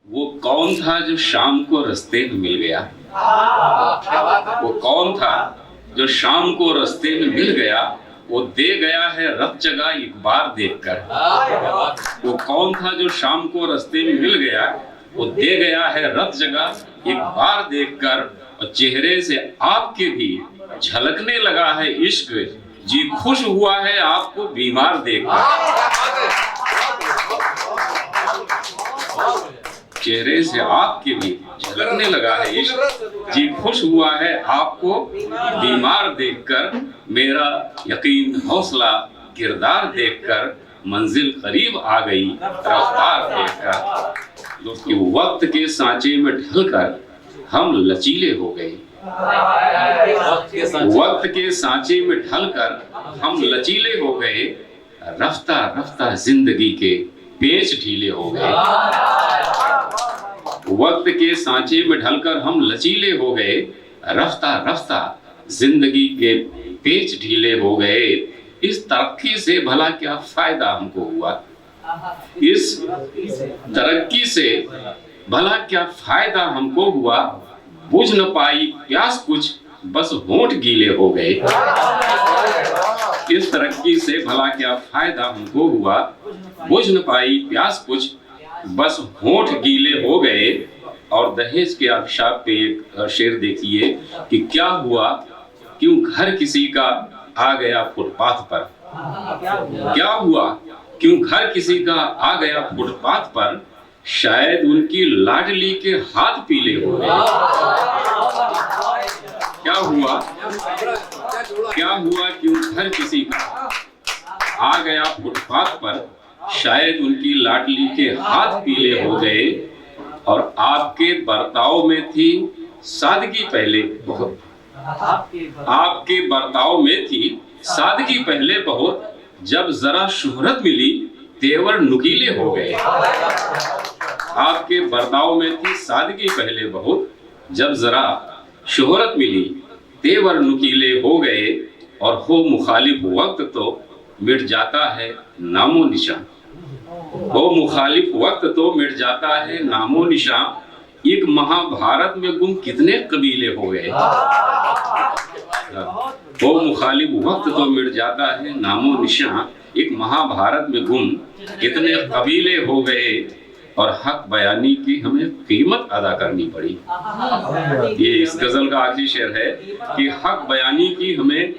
वो कौन था जो शाम को रास्ते में मिल गया? वो कौन था जो शाम को रास्ते में मिल गया? वो दे गया है रब जगह एक बार देखकर। वो कौन था जो शाम को रास्ते में मिल गया? वो दे गया है रब जगह एक बार देखकर। और चेहरे से आपके भी झलकने लगा है इश्क, जी खुश हुआ है आपको बीमार देखकर। चेहरे से आपके भी झलकने लगा है इश्क, जी खुश हुआ है आपको बीमार देखकर। मेरा यकीन हौसला किरदार देखकर, मंजिल करीब आ गई रफ्तार देखकर। दोस्तों, वक्त के सांचे में ढलकर हम लचीले हो गए। वक्त के सांचे में ढलकर हम लचीले हो गए। रफ्ता रफ्ता जिंदगी के पेच ढीले हो गए। वक्त के सांचे में ढलकर हम लचीले हो गए। रफ्ता रफ्ता जिंदगी के पेच ढीले हो गए। इस तरक्की से भला क्या फायदा हमको हुआ? इस तरक्की से भला क्या फायदा हमको हुआ? बुझ न पाई प्यास कुछ, बस होंठ गीले हो गए। इस तरक्की से भला क्या फायदा हमको हुआ? बुझ न पाई प्यास कुछ, बस होंठ गीले हो गए। और दहेज के अभिशाप पे एक शेर देखिए कि क्या हुआ, क्यों घर किसी का आ गया फुटपाथ पर? क्या हुआ, क्यों घर किसी का आ गया फुटपाथ पर? शायद उनकी लाडली के हाथ पीले हो गए। क्या हुआ, क्या हुआ, क्यों घर किसी का आ गया फुटपाथ पर? शायद उनकी लाडली के हाथ पीले हो गए। और आपके बर्ताव में थी सादगी पहले बहुत। आपके बर्ताव में थी सादगी पहले बहुत। जब जरा शोहरत मिली तेवर नुकीले हो गए। आपके बर्ताव में थी सादगी पहले बहुत। जब जरा शोहरत मिली तेवर नुकीले हो गए। और हो मुखालिफ वक्त तो मिट जाता है नामो निशान। हो मुखालिफ वक्त तो मिट जाता है नामो निशान। एक महाभारत में गुम कितने कबीले हो गए। हो मुखालिफ वक्त तो मिट जाता है नामो निशान। एक महाभारत में गुम कितने कबीले हो गए। और हक बयानी की हमें कीमत अदा करनी पड़ी। ये इस गजल का आखिरी शेर है कि हक बयानी की हमें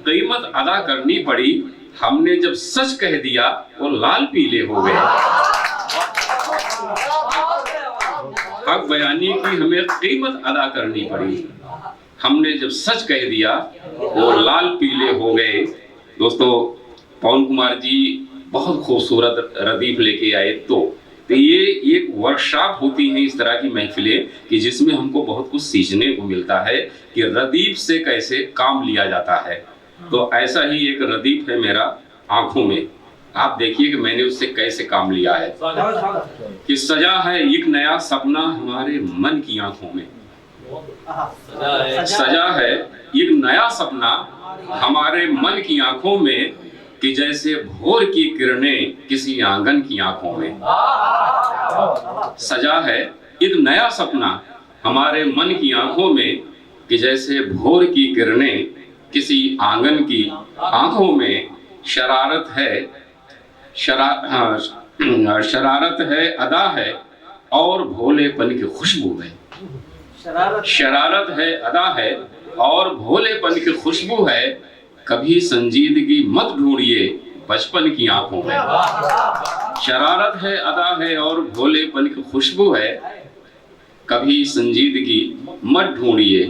कीमत अदा करनी पड़ी। हमने जब सच कह दिया वो लाल पीले हो गए। हक बयानी की हमें कीमत अदा करनी पड़ी। हमने जब सच कह दिया वो लाल पीले हो गए। दोस्तों, पवन कुमार जी बहुत खूबसूरत रदीफ लेके आए। तो ये एक वर्कशॉप होती है इस तरह की महफिलें कि जिसमें हमको बहुत कुछ सीखने को मिलता है कि रदीफ से कैसे काम लिया जाता है। तो ऐसा ही एक रदीफ है मेरा आंखों में। आप देखिए कि मैंने उससे कैसे काम लिया है कि सजा है एक नया सपना हमारे मन की आंखों में। सजा है एक नया सपना हमारे मन की आंखों में कि जैसे भोर की किरणें किसी आंगन की आंखों में। सजा है एक नया सपना हमारे मन की आंखों में कि जैसे भोर की किरणें किसी आंगन की आंखों में। शरारत है शरारत है अदा है और भोलेपन की खुशबू है। शरारत है अदा है और भोलेपन की खुशबू है। कभी संजीदगी मत ढूंढिए बचपन की आंखों में। शरारत है अदा है और भोलेपन की खुशबू है। कभी संजीदगी मत ढूंढिए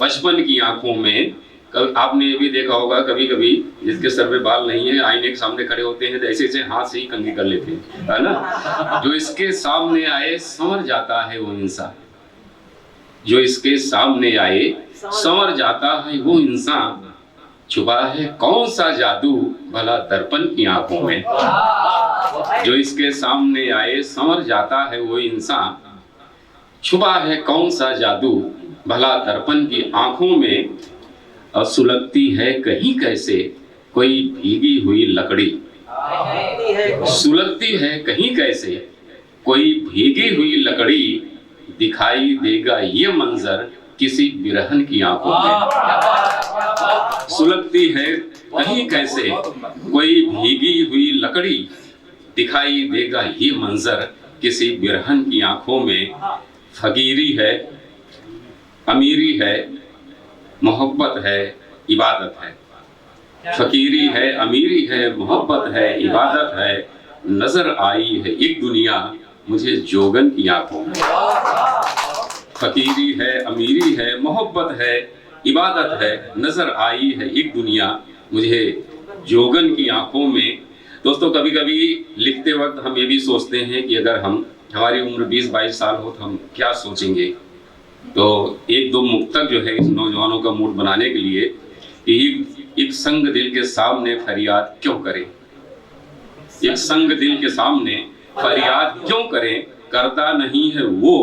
बचपन की आंखों में। आपने ये भी देखा होगा कभी कभी जिसके सर पे बाल नहीं है आईने के सामने खड़े होते हैं तो ऐसे ऐसे हाथ से ही कंघी कर लेते हैं, है ना। जो इसके सामने आए संवर जाता है वो इंसान। जो इसके सामने आए संवर जाता है वो इंसान। छुपा है कौन सा जादू भला दर्पण की आंखों में। जो इसके सामने आए संवर जाता है वो इंसान। छुपा है कौन सा जादू भला दर्पण की आंखों में। और सुलगती है कहीं कैसे कोई भीगी हुई लकड़ी। सुलगती है कहीं कैसे कोई भीगी हुई लकड़ी दिखाई देगा ये मंजर किसी बिरहन की आंखों में। सुलगती है कहीं कैसे कोई भीगी हुई लकड़ी दिखाई देगा ये मंजर किसी बिरहन की आंखों में। फकीरी है, अमीरी है, मोहब्बत है, इबादत है। फकीरी है, अमीरी है, मोहब्बत है, इबादत है। नजर आई है एक दुनिया मुझे जोगन की आंखों में। फकीरी है, अमीरी है, मोहब्बत है, इबादत है। नजर आई है एक दुनिया मुझे जोगन की आंखों में। दोस्तों, कभी कभी लिखते वक्त हम ये भी सोचते हैं कि अगर हमारी उम्र 20-22 साल हो तो हम क्या सोचेंगे। तो एक दो मुक्तक जो है इस नौजवानों का मूड बनाने के लिए कि एक संग दिल के सामने फरियाद क्यों करें, एक संग दिल के सामने फरियाद क्यों करें, करता नहीं है वो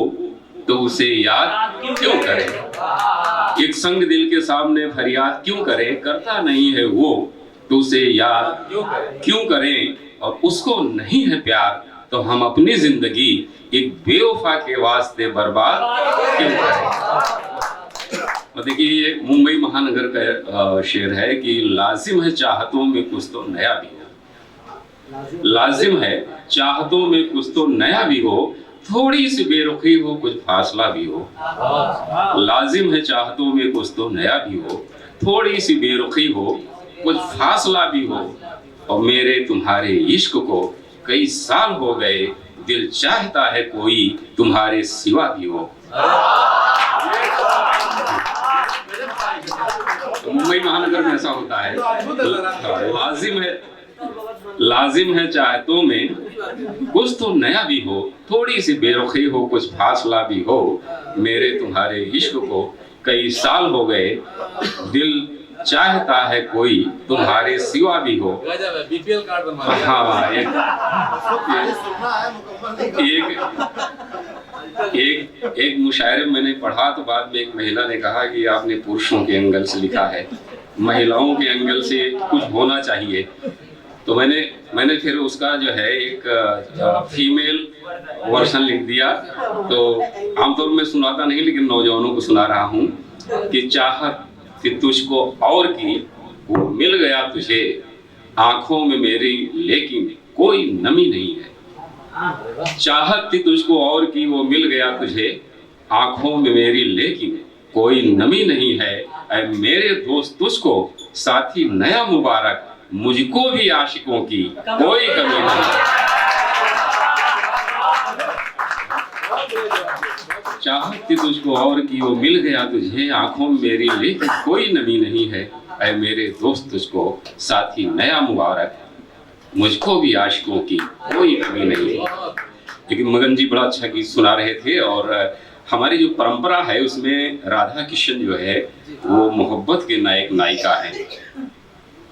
तो उसे याद क्यों करें। एक संग दिल के सामने फरियाद क्यों करें, करता नहीं है वो तो उसे याद क्यों करें। और उसको नहीं है प्यार तो हम अपनी जिंदगी एक बेवफा के वास्ते बर्बाद क्यों करें। और देखिए, ये मुंबई महानगर का शेर है कि लाजिम है चाहतों में कुछ तो नया भी हो। लाजिम है चाहतों में कुछ तो नया भी हो, थोड़ी सी बेरुखी हो, कुछ फासला भी हो। लाजिम है चाहतों में कुछ तो नया भी हो, थोड़ी सी बेरुखी हो, कुछ फासला भी हो। और मेरे तुम्हारे इश्क को कई साल हो गए, दिल चाहता है कोई तुम्हारे सिवा भी हो। तो मुंबई महानगर में ऐसा होता है। लाजिम है चाहतों में कुछ तो नया भी हो, थोड़ी सी बेरुखी हो, कुछ फासला भी हो। मेरे तुम्हारे इश्क को कई साल हो गए, दिल चाहता है कोई तुम्हारे सिवा भी हो। बीपीएल कार्ड बनवा। हाँ, एक मुशायरे में मैंने पढ़ा तो बाद में एक महिला ने कहा कि आपने पुरुषों के एंगल से लिखा है, महिलाओं के एंगल से कुछ होना चाहिए। तो मैंने फिर उसका जो है एक फीमेल वर्जन लिख दिया। तो आमतौर में सुनाता नहीं, लेकिन नौजवानों को सुना रहा हूँ कि चाहत कि तुझको और की वो मिल गया तुझे, आंखों में मेरी लेकिन कोई नमी नहीं है। चाहत थी तुझको और की वो मिल गया तुझे, आंखों में मेरी लेकिन कोई नमी नहीं है। ऐ मेरे दोस्त तुझको साथी नया मुबारक, मुझको भी आशिकों की कोई कमी नहीं है। चाहत थी तुझको और की वो मिल गया तुझे, आंखों में मेरी लेकिन कोई नमी नहीं है। ऐ मेरे दोस्त तुझको साथी नया मुबारक, मुझको भी आशिकों की कोई कमी नहीं है। लेकिन मगन जी बड़ा अच्छा गीत सुना रहे थे। और हमारी जो परंपरा है उसमें राधा कृष्ण जो है वो मोहब्बत के नायक नायिका हैं।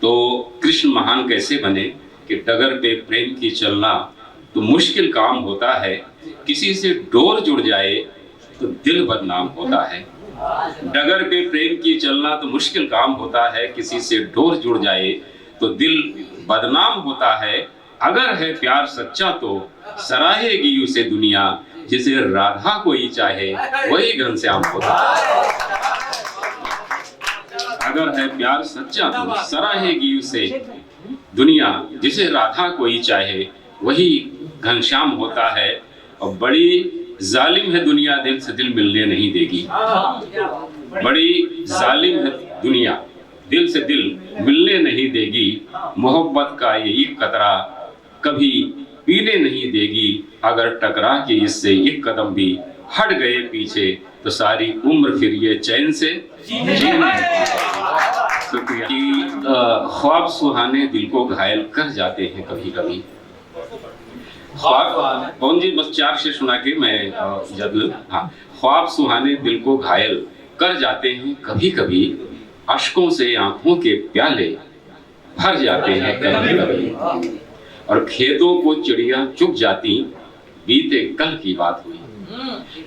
तो कृष्ण महान कैसे बने कि डगर पे प्रेम की चलना तो मुश्किल काम होता है, किसी से डोर जुड़ जाए तो दिल बदनाम होता है। डगर पे प्रेम की चलना तो मुश्किल काम होता है, किसी से डोर जुड़ जाए तो दिल बदनाम होता है। अगर है प्यार सच्चा तो सराहेगी उसे दुनिया, जिसे राधा कोई चाहे वही घनश्याम होता है। अगर है प्यार सच्चा तो सराहेगी उसे दुनिया, जिसे राधा कोई चाहे वही घनश्याम होता है। और बड़ी जालिम है दुनिया, दिल से दिल मिलने नहीं देगी। बड़ी जालिम है दुनिया, दिल से दिल मिलने नहीं देगी। मोहब्बत का ये एक कतरा कभी पीने नहीं देगी। अगर टकरा के इससे एक कदम भी हट गए पीछे तो सारी उम्र फिर ये चैन से जीने। ख्वाब सुहाने दिल को घायल कर जाते हैं कभी कभी। कौन जी बस 4 से सुना के मैं ख्वाब सुहाने दिल को घायल कर जाते हैं कभी कभी, अश्कों से आंखों के प्याले भर जाते हैं कभी कभी। और खेतों को चिड़िया चुग जाती, बीते कल की बात हुई।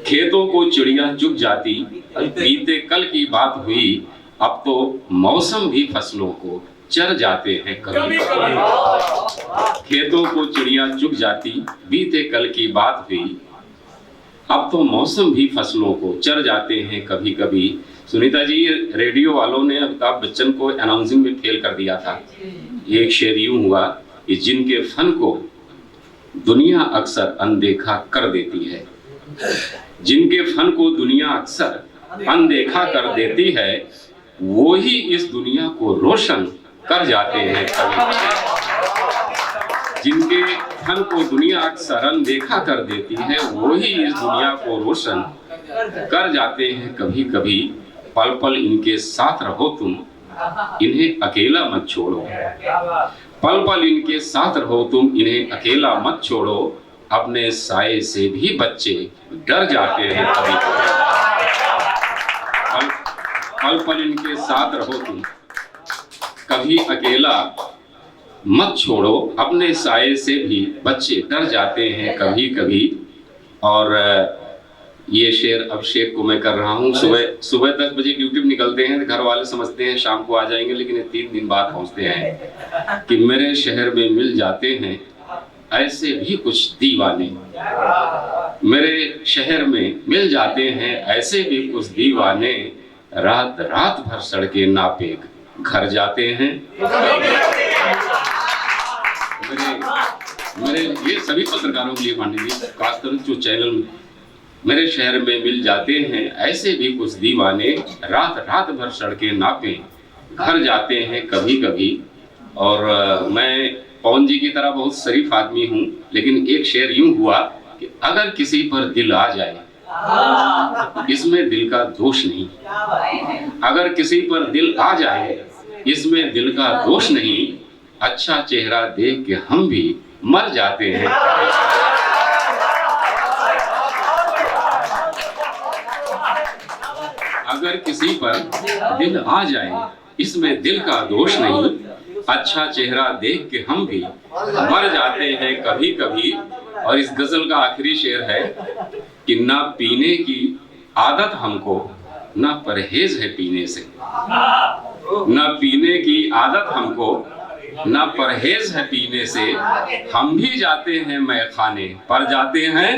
खेतों को चिड़िया चुग जाती, बीते कल की बात हुई। अब तो मौसम भी फसलों को चर जाते हैं कभी कभी। खेतों को चिड़िया चुग जाती, बीते कल की बात हुई। अब तो मौसम भी फसलों को चर जाते हैं कभी कभी। सुनीता जी, रेडियो वालों ने अमिताभ बच्चन को अनाउंसिंग में फेल कर दिया था। एक शेर यूं हुआ कि जिनके फन को दुनिया अक्सर अनदेखा कर देती है, जिनके फन को दुनिया अक्सर अनदेखा कर देती है, वो ही इस दुनिया को रोशन कर जाते हैं कभी। जिनके फन को दुनिया अक्सर अनदेखा कर देती है, वो ही इस दुनिया को रोशन कर जाते हैं कभी कभी। पल पल इनके साथ रहो तुम, इन्हें अकेला मत छोड़ो। पल पल इनके साथ रहो तुम, इन्हें अकेला मत छोड़ो। अपने साए से भी बच्चे डर जाते हैं कभी कभी। पल पल इनके साथ रहो तुम, कभी अकेला मत छोड़ो। अपने साए से भी बच्चे डर जाते हैं कभी कभी। और ये शेर अभिषेक को मैं कर रहा हूँ। सुबह 10 बजे ड्यूटी में निकलते हैं, घर वाले समझते हैं शाम को आ जाएंगे, लेकिन ये 3 दिन बाद पहुँचते हैं कि मेरे शहर में मिल जाते हैं ऐसे भी कुछ दीवाने। मेरे शहर में मिल जाते हैं ऐसे भी कुछ दीवाने। रात रात भर सड़कें नापे घर जाते हैं। मेरे ये सभी पत्रकारों के लिए पांडे जी, खासकर जो चैनल में, मेरे शहर में मिल जाते हैं ऐसे भी कुछ दीवाने। रात रात भर सड़कें नापे घर जाते हैं कभी कभी। और मैं पवन जी की तरह बहुत शरीफ आदमी हूँ, लेकिन एक शेर यूं हुआ कि अगर किसी पर दिल आ जाए, इसमें दिल का दोष नहीं। अगर किसी पर दिल आ जाए, इसमें दिल का दोष नहीं। अच्छा चेहरा देख के हम भी मर जाते हैं। अगर किसी पर दिल आ जाए, इसमें दिल का दोष नहीं। अच्छा चेहरा देख के हम भी मर जाते हैं कभी कभी। और इस गजल का आखिरी शेर है कि ना पीने की आदत हमको, ना परहेज है पीने से। ना पीने की आदत हमको, ना परहेज है पीने से। हम भी जाते हैं मैखाने पर जाते हैं।